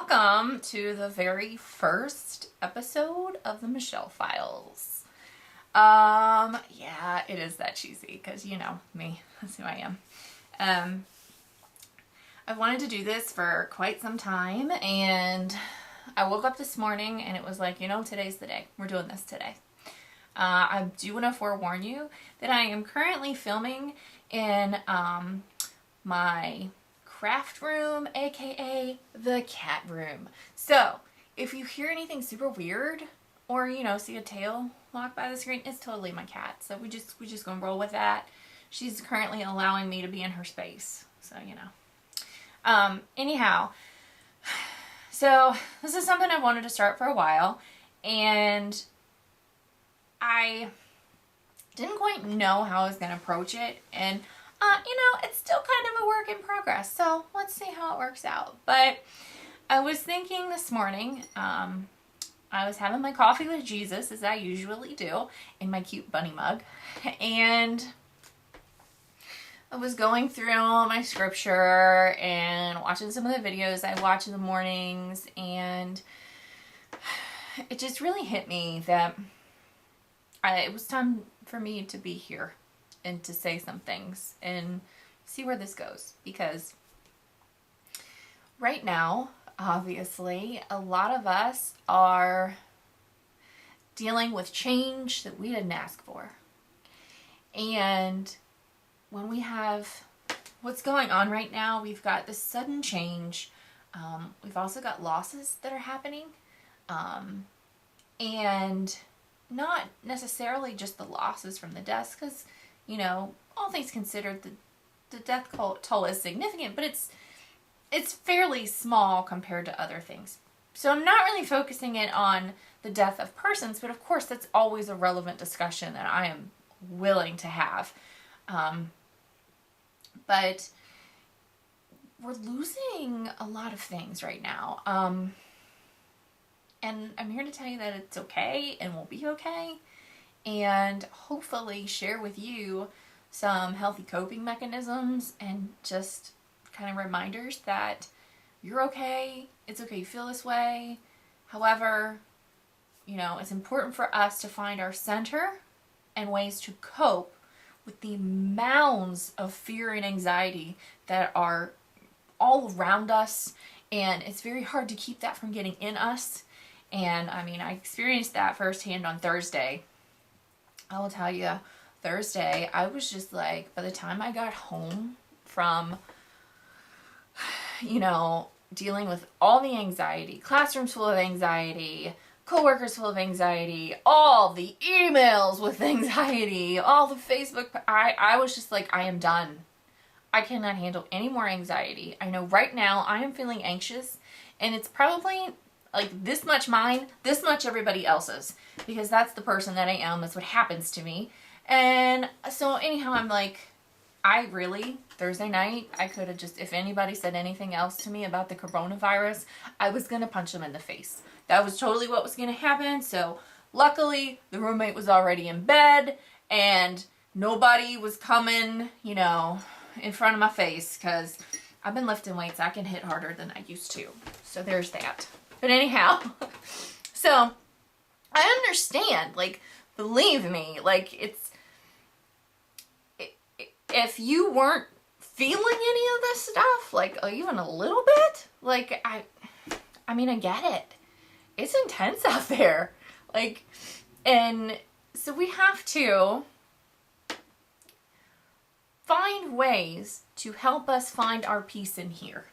welcome to the very first episode of the Michelle Files. Yeah, it is that cheesy because you know me, that's who I am. I've wanted to do this for quite some time, and I woke up this morning and it was like, today's the day. We're doing this today. I do want to forewarn you that I am currently filming in my craft room, aka the cat room. So if you hear anything super weird or see a tail walk by the screen, it's totally my cat. So we just gonna roll with that. She's currently allowing me to be in her space, so anyhow, so this is something I've wanted to start for a while, and I didn't quite know how I was going to approach it, and it's still kind of a work in progress, so let's see how it works out. But I was thinking this morning, I was having my coffee with Jesus, as I usually do, in my cute bunny mug, and I was going through my scripture and watching some of the videos I watch in the mornings, and it just really hit me that it was time for me to be here and to say some things and see where this goes. Because right now, obviously, a lot of us are dealing with change that we didn't ask for. And when we have what's going on right now, we've got this sudden change. We've also got losses that are happening. And not necessarily just the losses from the deaths, because, all things considered, the death toll is significant, but it's fairly small compared to other things. So I'm not really focusing it on the death of persons, but of course that's always a relevant discussion that I am willing to have. But we're losing a lot of things right now. And I'm here to tell you that it's okay and will be okay, and hopefully share with you some healthy coping mechanisms and just kind of reminders that you're okay. It's okay to feel this way. However, it's important for us to find our center and ways to cope with the mounds of fear and anxiety that are all around us, and it's very hard to keep that from getting in us. And I experienced that firsthand on Thursday. I will tell you, Thursday, I was just like, by the time I got home from, dealing with all the anxiety, classrooms full of anxiety, coworkers full of anxiety, all the emails with anxiety, all the Facebook, I was just like, I am done. I cannot handle any more anxiety. I know right now I am feeling anxious, and it's probably like this much mine, this much everybody else's, because that's the person that I am. That's what happens to me. And so anyhow, I'm like, Thursday night, I could have just, if anybody said anything else to me about the coronavirus, I was going to punch them in the face. That was totally what was going to happen. So luckily, the roommate was already in bed, and nobody was coming, in front of my face, because I've been lifting weights. I can hit harder than I used to. So there's that. But anyhow, so I understand, believe me, if you weren't feeling any of this stuff, even a little bit, I get it. It's intense out there. And so we have to find ways to help us find our peace in here.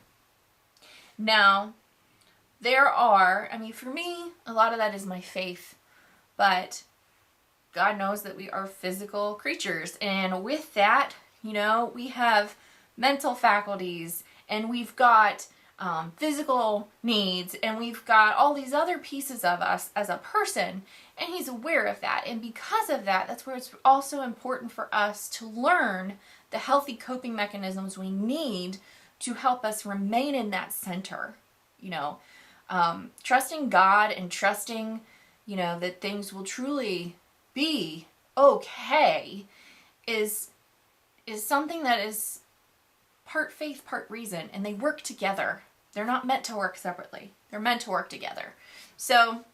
Now, there are, for me, a lot of that is my faith, but God knows that we are physical creatures, and with that, we have mental faculties, and we've got physical needs, and we've got all these other pieces of us as a person, and He's aware of that. And because of that, that's where it's also important for us to learn the healthy coping mechanisms we need to help us remain in that center. Trusting God and trusting, that things will truly be okay is something that is part faith, part reason, and they work together. They're not meant to work separately. They're meant to work together. So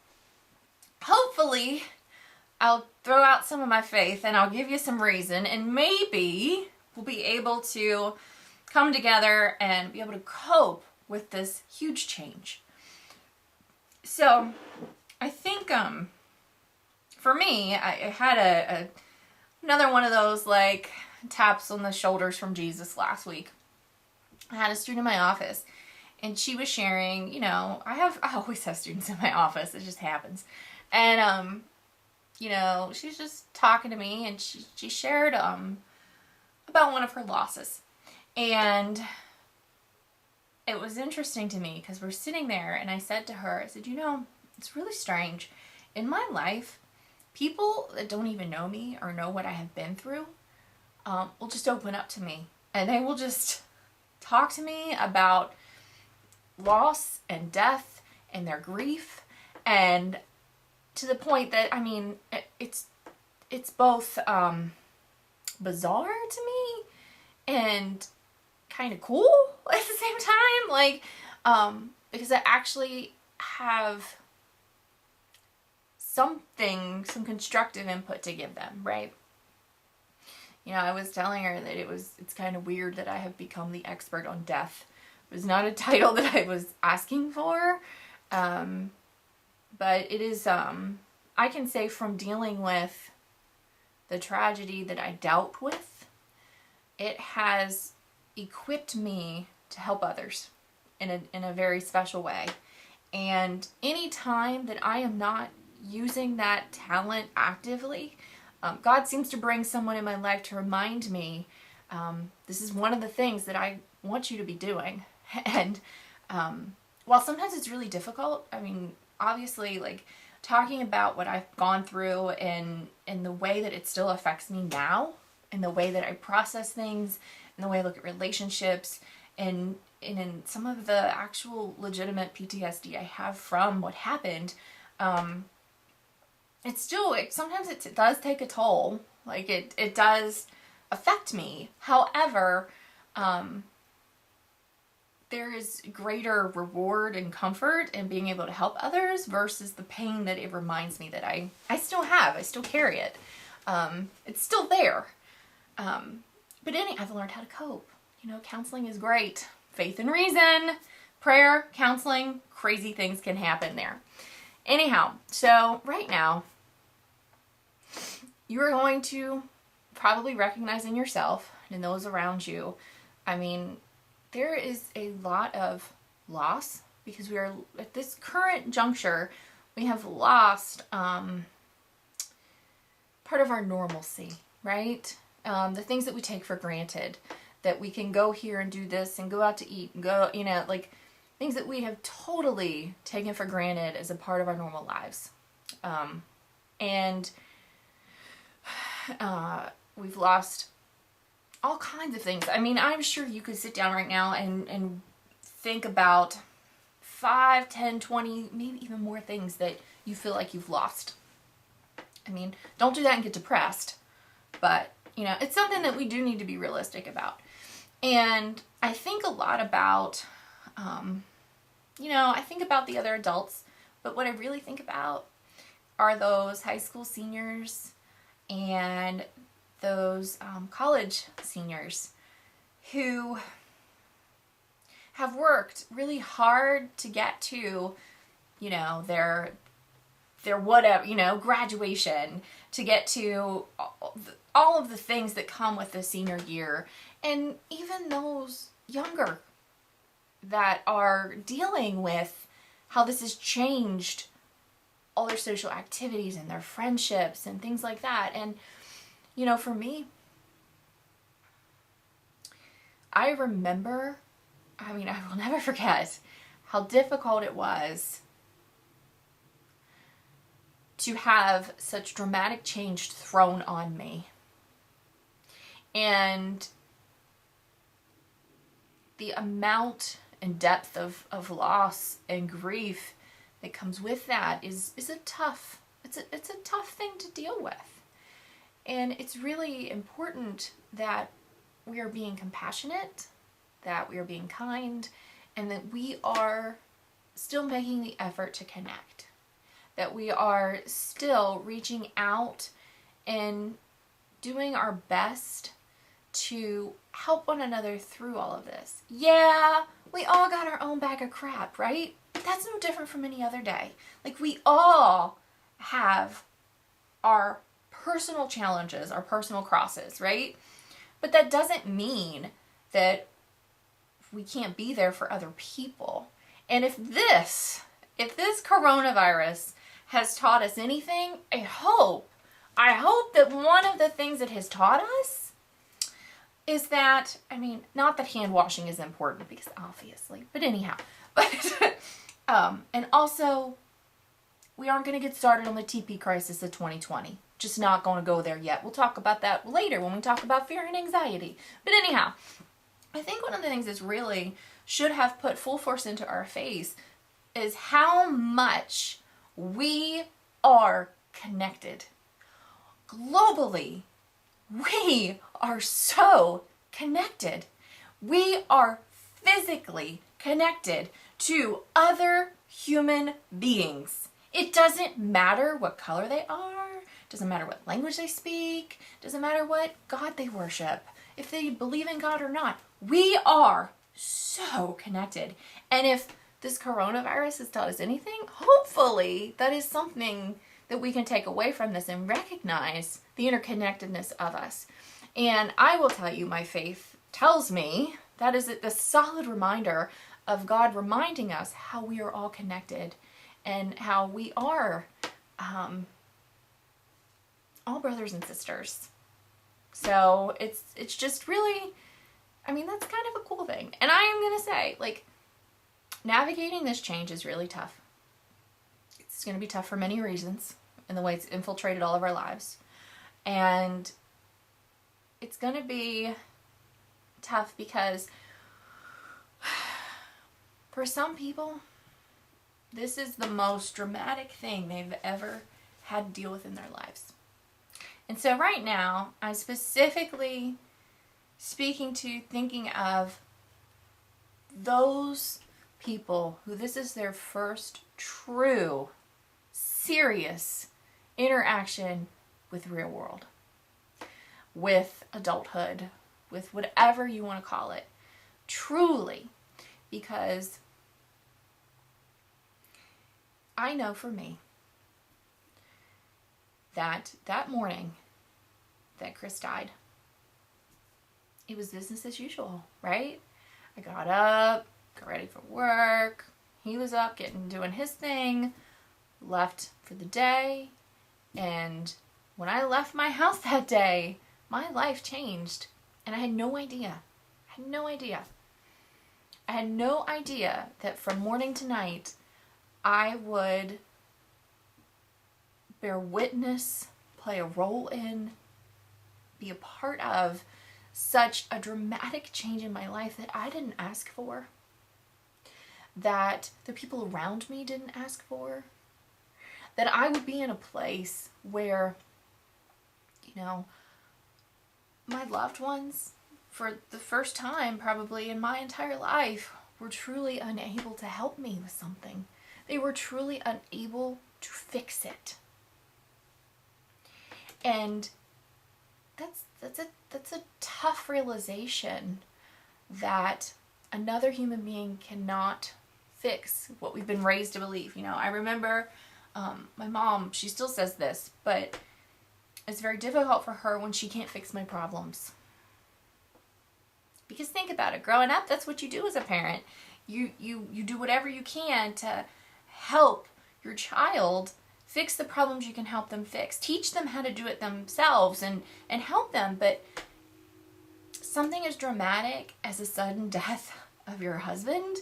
hopefully I'll throw out some of my faith and I'll give you some reason, and maybe we'll be able to come together and be able to cope with this huge change. So I think for me, I had another one of those like taps on the shoulders from Jesus last week. I had a student in my office and she was sharing, you know, I always have students in my office, it just happens. And you know, she's just talking to me and she shared about one of her losses. And it was interesting to me because we're sitting there and I said to her, I said, you know, it's really strange. In my life, people that don't even know me or know what I have been through will just open up to me. And they will just talk to me about loss and death and their grief, and to the point that, I mean, it's both bizarre to me and kind of cool at the same time, like because I actually have some constructive input to give them, right? You know, I was telling her that it's kind of weird that I have become the expert on death. It was not a title that I was asking for, but it is, I can say from dealing with the tragedy that I dealt with, it has equipped me to help others in a very special way. And any time that I am not using that talent actively, God seems to bring someone in my life to remind me, this is one of the things that I want you to be doing. And while sometimes it's really difficult, I mean, obviously, like, talking about what I've gone through and the way that it still affects me now, and the way that I process things, and the way I look at relationships, and in some of the actual legitimate PTSD I have from what happened, sometimes it does take a toll. Like, it does affect me. However, there is greater reward and comfort in being able to help others versus the pain that it reminds me that I still have. I still carry it. It's still there. But I've learned how to cope. You know, counseling is great. Faith and reason, prayer, counseling, crazy things can happen there. Anyhow, so right now, you are going to probably recognize in yourself and in those around you, I mean, there is a lot of loss because we are, at this current juncture, we have lost part of our normalcy, right? The things that we take for granted, that we can go here and do this and go out to eat and go, you know, like things that we have totally taken for granted as a part of our normal lives. And we've lost all kinds of things. I mean, I'm sure you could sit down right now and think about 5, 10, 20, maybe even more things that you feel like you've lost. I mean, don't do that and get depressed, but, you know, it's something that we do need to be realistic about. And I think a lot about, you know, I think about the other adults, but what I really think about are those high school seniors and those college seniors who have worked really hard to get to, you know, their whatever, you know, graduation, to get to all of the things that come with the senior year. And even those younger that are dealing with how this has changed all their social activities and their friendships and things like that. And, you know, for me, I remember, I mean, I will never forget how difficult it was to have such dramatic change thrown on me. And the amount and depth of loss and grief that comes with that is a tough thing to deal with. And it's really important that we are being compassionate, that we are being kind, and that we are still making the effort to connect, that we are still reaching out and doing our best to help one another through all of this. Yeah, we all got our own bag of crap, right? That's no different from any other day. Like, we all have our personal challenges, our personal crosses, right? But that doesn't mean that we can't be there for other people. And if this coronavirus has taught us anything, I hope that one of the things it has taught us is that, I mean, not that hand washing is important, because obviously, but anyhow, but, and also, we aren't going to get started on the TP crisis of 2020. Just not going to go there yet. We'll talk about that later when we talk about fear and anxiety. But anyhow, I think one of the things that's really should have put full force into our face is how much we are connected. Globally, we are so connected. We are physically connected to other human beings. It doesn't matter what color they are, doesn't matter what language they speak, doesn't matter what God they worship, if they believe in God or not. We are so connected. And if this coronavirus has taught us anything, hopefully that is something that we can take away from this and recognize the interconnectedness of us. And I will tell you, my faith tells me that is the solid reminder of God reminding us how we are all connected and how we are all brothers and sisters. So it's just really, I mean, that's kind of a cool thing. And I am going to say, like, navigating this change is really tough. It's going to be tough for many reasons in the way it's infiltrated all of our lives. And it's going to be tough because for some people, this is the most dramatic thing they've ever had to deal with in their lives. And so right now, I'm specifically thinking of those people who this is their first true, serious interaction with the real world, with adulthood, with whatever you want to call it. Truly, because I know for me that morning that Chris died, it was business as usual, right? I got up, got ready for work. He was up, doing his thing, left for the day. And when I left my house that day, my life changed. And I had no idea. I had no idea that from morning to night, I would bear witness, play a role in, be a part of such a dramatic change in my life that I didn't ask for, that the people around me didn't ask for, that I would be in a place where, you know, my loved ones, for the first time probably in my entire life, were truly unable to help me with something. They were truly unable to fix it. And that's a tough realization that another human being cannot fix what we've been raised to believe. You know, I remember my mom, she still says this, but it's very difficult for her when she can't fix my problems. Because think about it, growing up, that's what you do as a parent. You do whatever you can to help your child fix the problems you can help them fix. Teach them how to do it themselves and help them. But something as dramatic as the sudden death of your husband,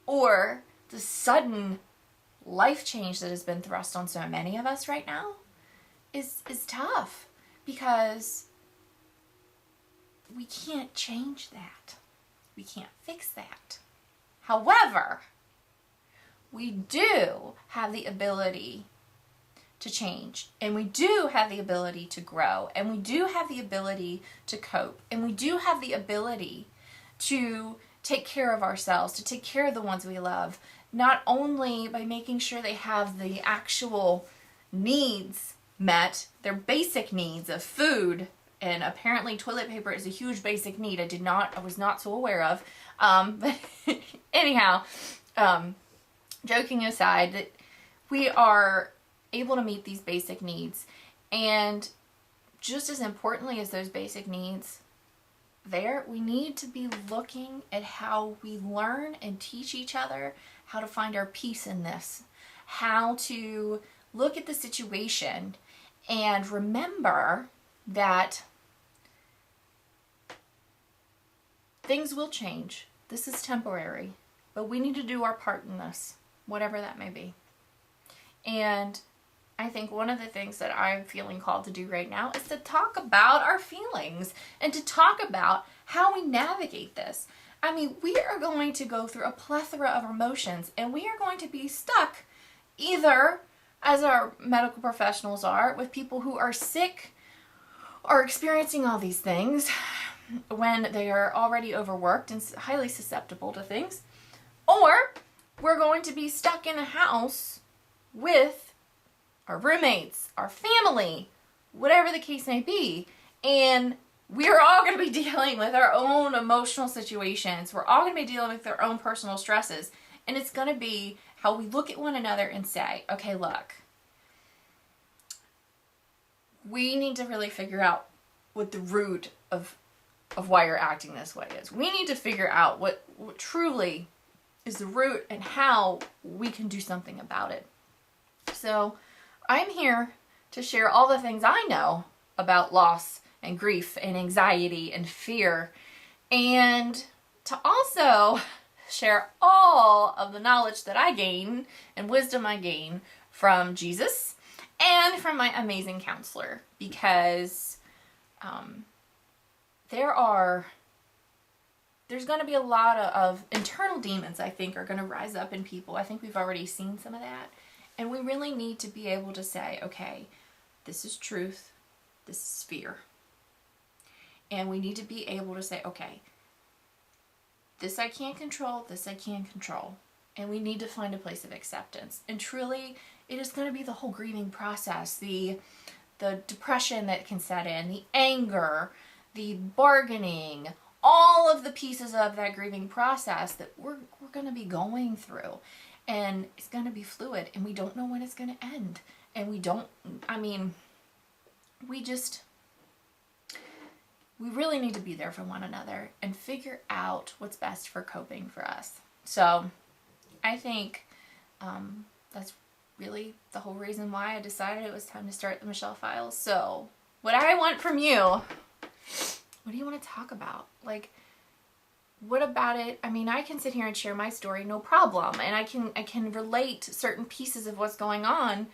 or the sudden life change that has been thrust on so many of us right now, is tough, because we can't change that. We can't fix that. However, we do have the ability to change, and we do have the ability to grow, and we do have the ability to cope, and we do have the ability to take care of ourselves, to take care of the ones we love, not only by making sure they have the actual needs met, their basic needs of food, and apparently toilet paper is a huge basic need. I was not so aware of. But anyhow, joking aside, that we are able to meet these basic needs, and just as importantly as those basic needs there, we need to be looking at how we learn and teach each other how to find our peace in this, how to look at the situation and remember that things will change. This is temporary, but we need to do our part in this, whatever that may be. And I think one of the things that I'm feeling called to do right now is to talk about our feelings and to talk about how we navigate this. I mean, we are going to go through a plethora of emotions, and we are going to be stuck either, as our medical professionals are, with people who are sick or experiencing all these things when they are already overworked and highly susceptible to things, or we're going to be stuck in a house with our roommates, our family, whatever the case may be, and we're all going to be dealing with our own emotional situations. We're all going to be dealing with our own personal stresses, and it's going to be how we look at one another and say, okay, look, we need to really figure out what the root of why you're acting this way is. We need to figure out what truly is the root and how we can do something about it. So I'm here to share all the things I know about loss and grief and anxiety and fear, and to also share all of the knowledge that I gain and wisdom I gain from Jesus and from my amazing counselor, because there's going to be a lot of internal demons, I think, are going to rise up in people. I think we've already seen some of that. And we really need to be able to say, okay, this is truth, this is fear. And we need to be able to say, okay, this I can't control, this I can control. And we need to find a place of acceptance. And truly, it is going to be the whole grieving process, the depression that can set in, the anger, the bargaining, all of the pieces of that grieving process that we're going to be going through. And it's going to be fluid, and we don't know when it's going to end. And we really need to be there for one another and figure out what's best for coping for us. So I think that's really the whole reason why I decided it was time to start the Michelle Files. So what I want from you, what do you want to talk about? Like, what about it? I mean, I can sit here and share my story, no problem. And I can relate certain pieces of what's going on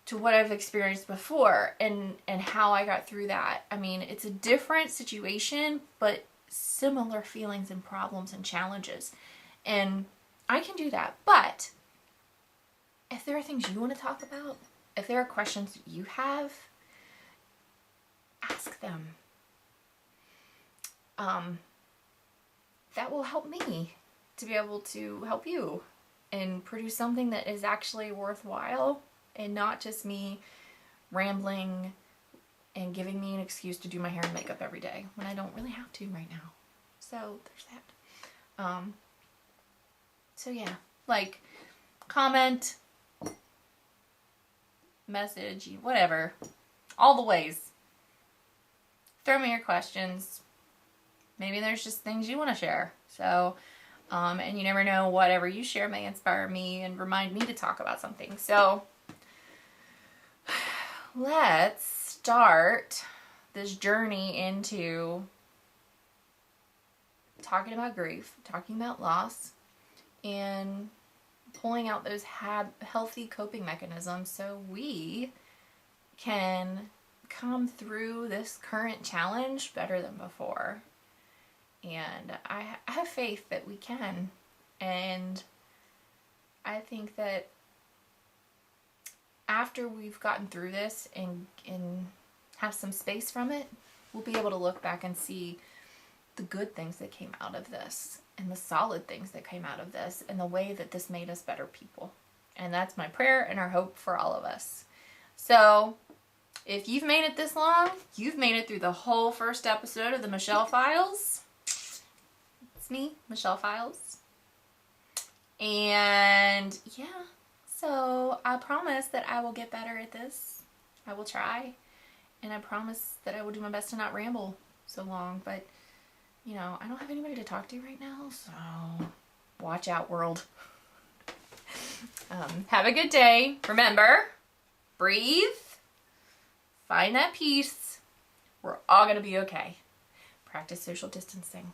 to what I've experienced before and how I got through that. I mean, it's a different situation, but similar feelings and problems and challenges. And I can do that. But if there are things you want to talk about, if there are questions you have, ask them. That will help me to be able to help you and produce something that is actually worthwhile and not just me rambling and giving me an excuse to do my hair and makeup every day when I don't really have to right now. So there's that. So yeah, like, comment, message, whatever, all the ways. Throw me your questions. Maybe there's just things you want to share. So, and you never know, whatever you share may inspire me and remind me to talk about something. So, let's start this journey into talking about grief, talking about loss, and pulling out those healthy coping mechanisms so we can come through this current challenge better than before. And I have faith that we can. And I think that after we've gotten through this and have some space from it, we'll be able to look back and see the good things that came out of this and the solid things that came out of this and the way that this made us better people. And that's my prayer and our hope for all of us. So if you've made it this long, you've made it through the whole first episode of the Michelle Files. It's me, Michelle Files. And yeah, so I promise that I will get better at this. I will try. And I promise that I will do my best to not ramble so long. But, you know, I don't have anybody to talk to right now. So watch out, world. Have a good day. Remember, breathe. Find that peace. We're all going to be okay. Practice social distancing.